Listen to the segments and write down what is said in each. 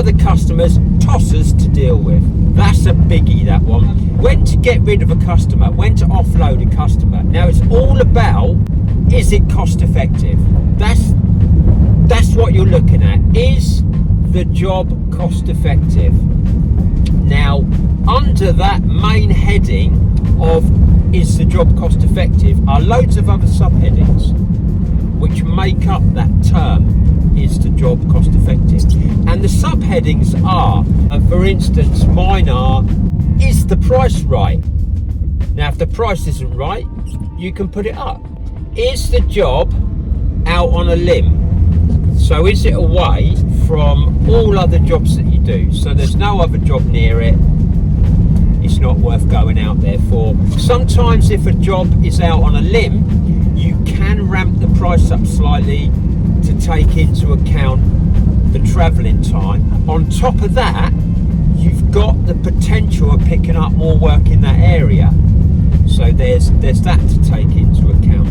Are the customers tossers to deal with? That's a biggie, that one. When to get rid of a customer, when to offload a customer. Now it's all about, is it cost effective? That's what you're looking at. Is the job cost effective? Now, under that main heading of is the job cost effective are loads of other subheadings which make up that term, is the job cost effective. And the subheadings are, for instance, mine are, is the price right? Now, if the price isn't right, you can put it up. Is the job out on a limb? So is it away from all other jobs that you do? So there's no other job near it. It's not worth going out there for. Sometimes if a job is out on a limb, you can ramp the price up slightly to take into account the travelling time. On top of that, you've got the potential of picking up more work in that area. So there's that to take into account.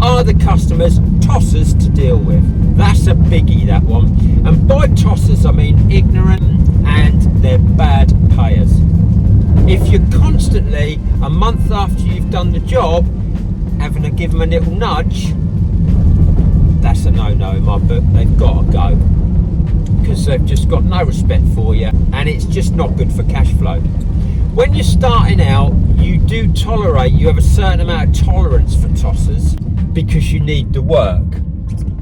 Are the customers tossers to deal with? That's a biggie, that one. And by tossers, I mean ignorant and they're bad payers. If you're constantly, a month after you've done the job, having to give them a little nudge, that's a no-no in my book. They've got to go, because they've just got no respect for you, and it's just not good for cash flow. When you're starting out, you do tolerate, you have a certain amount of tolerance for tossers because you need the work.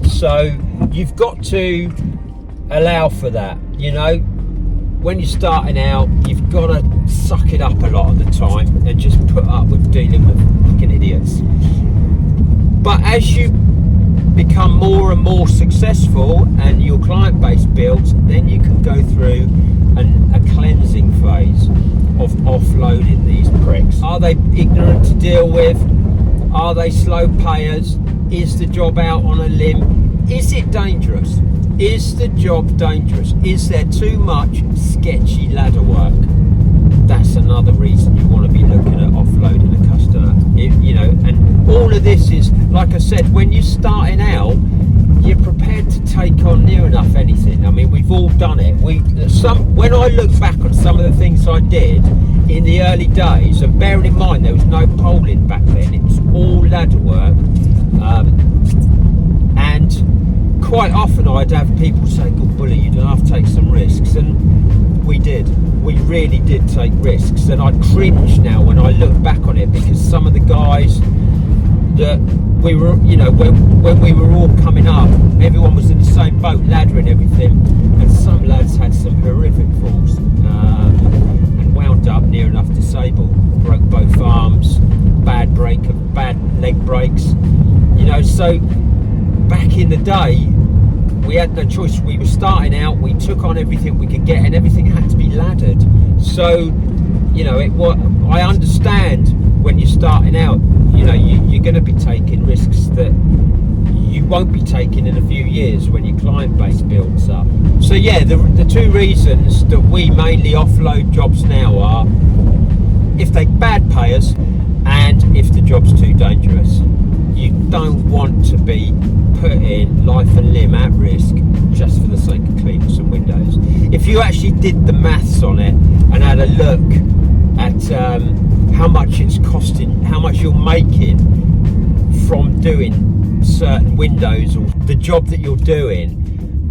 So you've got to allow for that, you know. When you're starting out, you've got to suck it up a lot of the time and just put up with dealing with fucking idiots. But as you become more and more successful and your client base builds, then you can go through a cleansing phase of offloading these pricks. Are they ignorant to deal with? Are they slow payers? Is the job out on a limb? Is it dangerous? Is the job dangerous? Is there too much sketchy ladder work? That's another reason you want to be looking at offloading a customer. You know, and all of this is, like I said, when you're starting out, you're prepared to take on near enough anything. I mean, we've all done it. When I look back on some of the things I did in the early days, and bearing in mind there was no polling back then, it was all ladder work, and quite often I'd have people say, "Good bully, you don't have to take some risks," and we did. We really did take risks, and I cringe now when I look back on it, because some of the guys that we were, you know, when we were all coming up, everyone was in the same boat, ladder and everything, and some lads had some horrific falls and wound up near enough disabled, broke both arms, bad leg breaks, you know. So back in the day, we had no choice. We were starting out, we took on everything we could get, and everything had to be laddered. So, you know, I understand when you're starting out, you know, you're going to be taking risks that you won't be taking in a few years when your client base builds up. So yeah, the two reasons that we mainly offload jobs now are if they're bad payers and if the job's too dangerous. You don't want to be putting life and limb at risk just for the sake of cleaning some windows. If you actually did the maths on it and had a look at how much it's costing, how much you're making from doing certain windows or the job that you're doing,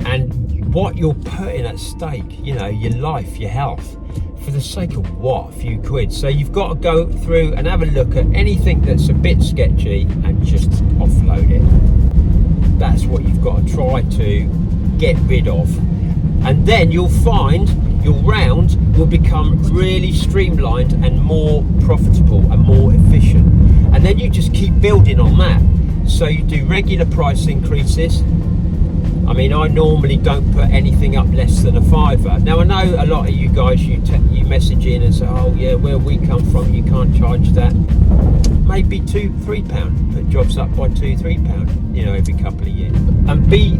and what you're putting at stake, you know, your life, your health, for the sake of what? A few quid. So you've got to go through and have a look at anything that's a bit sketchy and just offload it. That's what you've got to try to get rid of. And then you'll find your round will become really streamlined and more profitable and more efficient. And then you just keep building on that. So you do regular price increases. I mean, I normally don't put anything up less than a £5. Now I know a lot of you guys, you message in and say, "Oh yeah, where we come from, you can't charge that." Maybe £2-3. Put jobs up by £2-3, you know, every couple of years. And be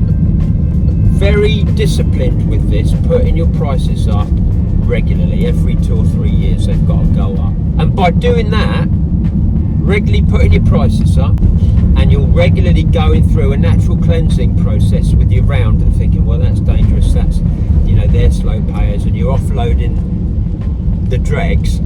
very disciplined with this, putting your prices up regularly. Every 2 or 3 years they've got to go up. And by doing that, regularly putting your prices up, and you're regularly going through a natural cleansing process with your round and thinking, well, that's dangerous, that's, you know, they're slow payers, and you're offloading the dregs,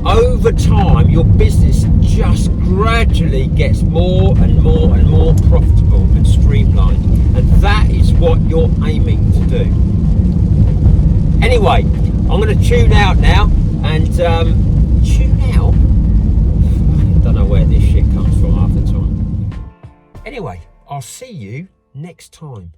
over time your business just gradually gets more and more and more profitable and streamlined, and that is what you're aiming to do. Anyway, I'm going to tune out now, and tune out? I don't know where this shit comes from half the time. Anyway, I'll see you next time.